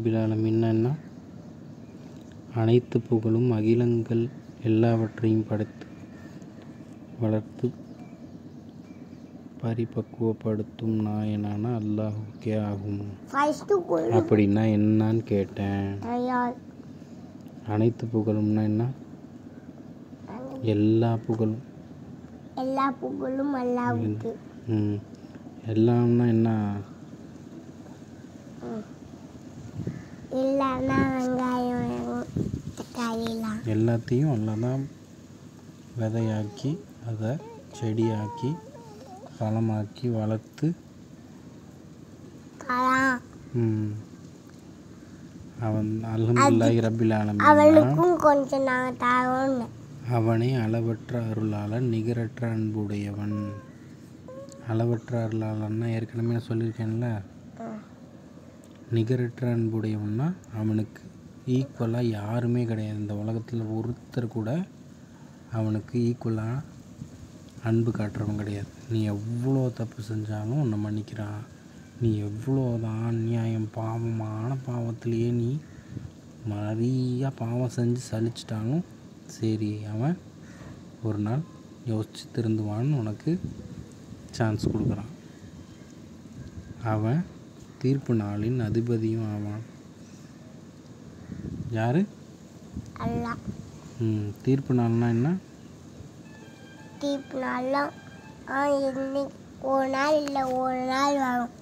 ரப்பில் ஆலமீன்னா என்ன? அனைத்து புகழும் அகிலங்கள் எல்லாவற்றையும் படைத்து வளர்த்து பரிபக்குவப்படுத்தும் நாயனான அல்லாஹுக்கே ஆகும். அப்படின்னா என்னன்னு கேட்டேன். அனைத்து புகழும்னா என்ன? எல்லா புகழும் அல்லாஹ்வுக்கு. எல்லாம்னா என்ன? எல்லாத்தையும் அல்லாஹ் தான் விதையாக்கி அதை செடியாக்கி பழமாக்கி வளர்த்து அவன் அல்ஹம்துலில்லாஹி ரப்பில் ஆலமீன். அவனே அளவற்ற அருளாளன், நிகரற்ற அன்புடையவன். அளவற்ற அருளாளன்னா ஏற்கனவே நான் சொல்லியிருக்கேன்ல. நிகரற்ற அன்புடையவன்னா அவனுக்கு ஈக்குவலாக யாருமே கிடையாது. இந்த உலகத்தில் ஒருத்தர் கூட அவனுக்கு ஈக்குவலாக அன்பு காட்டுறவன் கிடையாது. நீ எவ்வளோ தப்பு செஞ்சாலும் உன்னை மன்னிக்கிறான். நீ எவ்வளோ தான் அநியாயம் பாவமான பாவத்திலேயே நீ நிறையா பாவம் செஞ்சு சலிச்சிட்டாலும் சரி, அவன் ஒரு நாள் யோசித்து திருந்துவான்னு உனக்கு சான்ஸ் கொடுக்குறான். அவன் தீர்ப்பு நாளின் அதிபதியும் ஆவான். யாரு? தீர்ப்பு நாள்னா என்ன? தீர்ப்பு நாள்லாம் ஒரு நாள் இல்லை, ஒரு நாள் வரும்.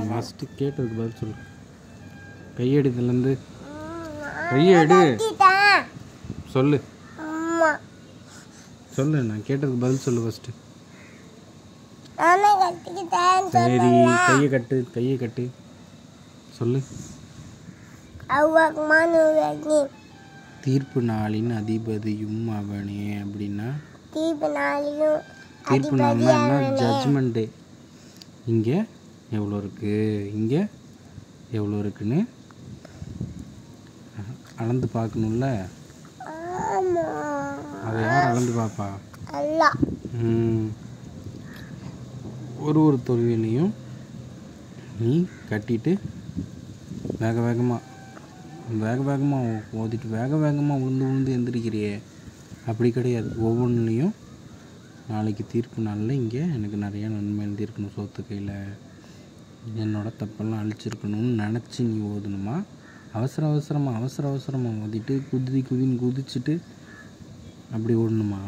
ஃபஸ்ட்டு கேட்டதுக்கு பதில் சொல்லு. கையெடுத்துலேருந்து கையெடு சொல்லு. சொல்லு, நான் கேட்டதுக்கு பதில் சொல்லு ஃபஸ்ட்டு. சரி, கையை கட்டு சொல்லு. தீர்ப்பு நாளின் அதிபதியும் அவனே. அப்படின்னா தீர்ப்பு நாள்னா என்ன? ஜட்ஜ்மெண்ட் டே. இங்கே எவ்வளோ இருக்குது, இங்கே எவ்வளோ இருக்குன்னு அளந்து பார்க்கணும்ல. அதை யார் அளந்து பார்ப்பா? ஒரு தொழுவிலையும் நீ கட்டிட்டு வேக வேகமாக ஓதிட்டு வேக வேகமாக விழுந்து எந்திரிக்கிறியே, அப்படி கிடையாது. ஒவ்வொன்றுலேயும் நாளைக்கு தீர்ப்பு நாளில் இங்கே எனக்கு நிறையா நன்மை எழுதியிருக்கணும், சொத்து கையில் என்னோட தப்பெல்லாம் அழிச்சிருக்கணும்னு நினச்சி நீ ஓதணுமா? அவசரமாக ஓதிட்டு குதின்னு குதிச்சுட்டு அப்படி ஓடணுமா?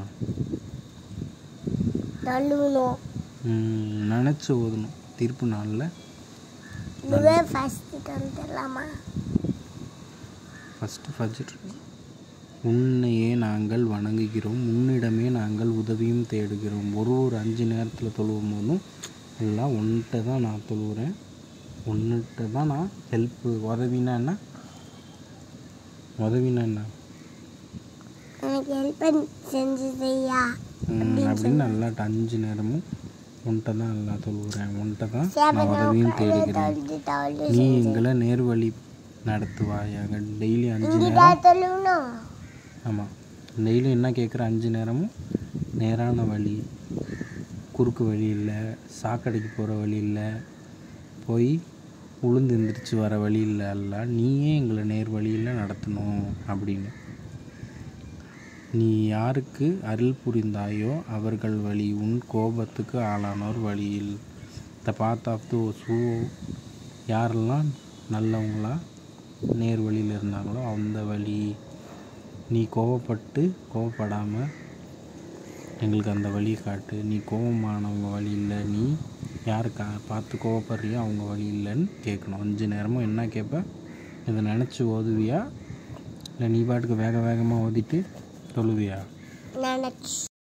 நினச்சி ஓதணும் தீர்ப்பு நாளில். ஃபஸ்ட்டு ஃபஜ்ர். உன்னையே நாங்கள் வணங்குகிறோம், உன்னிடமே நாங்கள் உதவியும் தேடுகிறோம். ஒரு 5 நேரத்தில் தொழுவும் போதும் எல்லாம் உன்கிட்ட தான் நான் தொழுகிறேன், உன்னிட்ட தான் நான் ஹெல்ப்பு. உதவினா என்ன? அப்படின்னு நல்லா 5 நேரமும் உன்கிட்ட தான் எல்லாம் தொழுகிறேன், உன்கிட்ட தான் நான் உதவியும் தேடுகிறேன். நீ எங்களை நேர்வழி நடத்துவாயாக. டெய்லி 5 நேரம். ஆமாம், டெய்லி என்ன கேட்குற? 5 நேரமும் நேரான வழி, குறுக்கு வழி இல்லை, சாக்கடைக்கு போகிற வழி இல்லை, போய் உளுந்து எந்திரிச்சு வர வழி இல்லை, அல்ல நீயே எங்களை நேர் வழியில் நடத்தணும் அப்படின்னு. நீ யாருக்கு அருள் புரிந்தாயோ அவர்கள் வழி, உன் கோபத்துக்கு ஆளானோர் வழியில். த பாத் ஆஃப் தி சூ. யாரெல்லாம் நல்லவங்களா நேர் வழியில் இருந்தாங்களோ அந்த வழி. நீ கோவப்படாமல் எங்களுக்கு அந்த வழியை காட்டு. நீ கோபமானவங்க வழி இல்லை, நீ யாருக்கு பார்த்து கோவப்படுறியோ அவங்க வழி இல்லைன்னு கேட்கணும். 5 நேரமும் என்ன கேட்ப? இதை நினச்சி ஓதுவியா, இல்லை நீ பாட்டுக்கு வேகமாக ஓதிட்டு தொழுவியா?